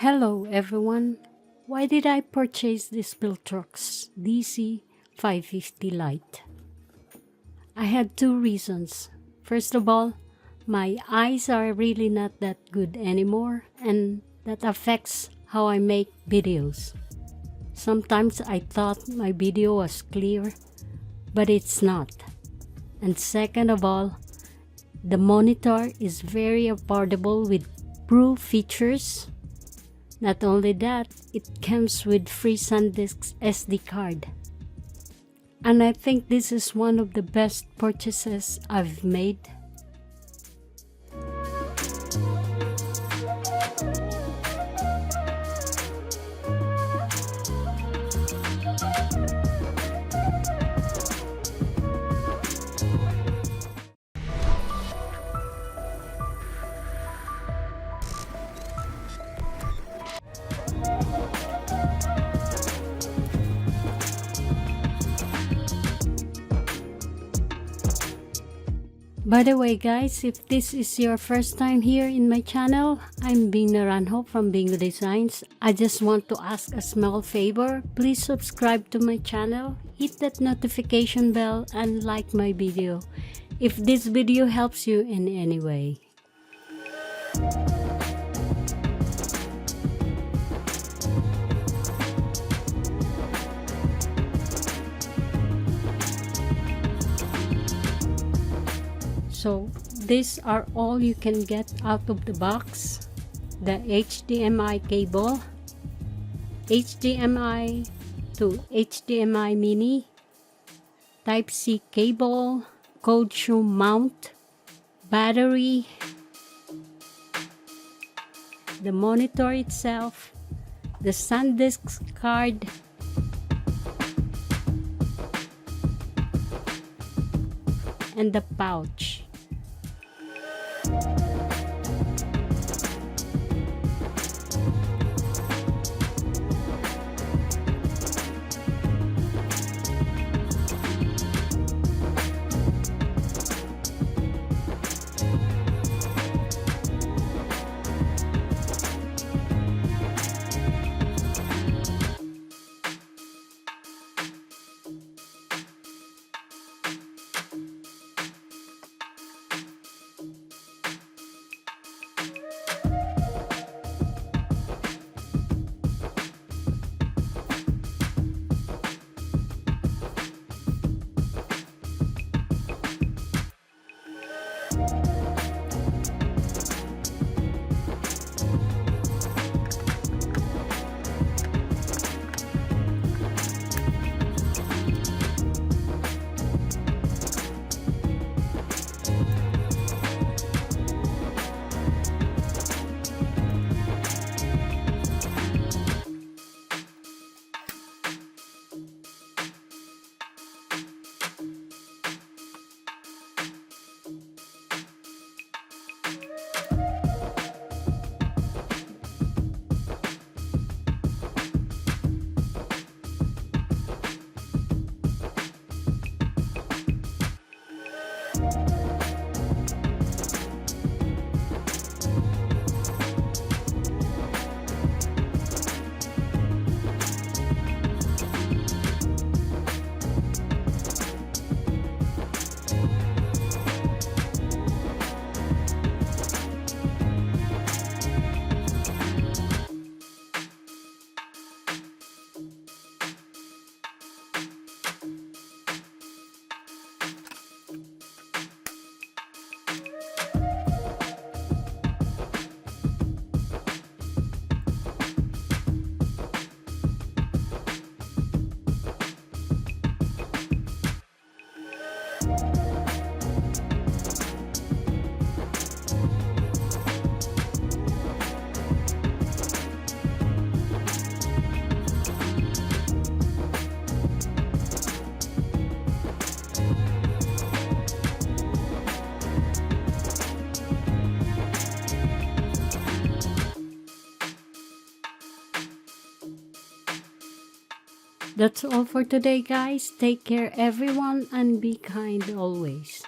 Hello everyone. Why did I purchase this VILTROX DC-550 LITE? I had two reasons. First of all, my eyes are really not that good anymore, and that affects how I make videos. Sometimes I thought my video was clear, but it's not. And second of all, the monitor is very affordable with Pro features. Not only that, it comes with free SanDisk SD card. And I think this is one of the best purchases I've made. By the way guys, if this is your first time here in my channel, I'm Bingodesigns from Bingodesigns. I just want to ask a small favor. Please subscribe to my channel, hit that notification bell, and like my video if this video helps you in any way. So these are all you can get out of the box: the HDMI cable, HDMI to HDMI mini, Type-C cable, cold shoe mount, battery, the monitor itself, the SanDisk card, and the pouch. That's all for today guys. Take care everyone and be kind always.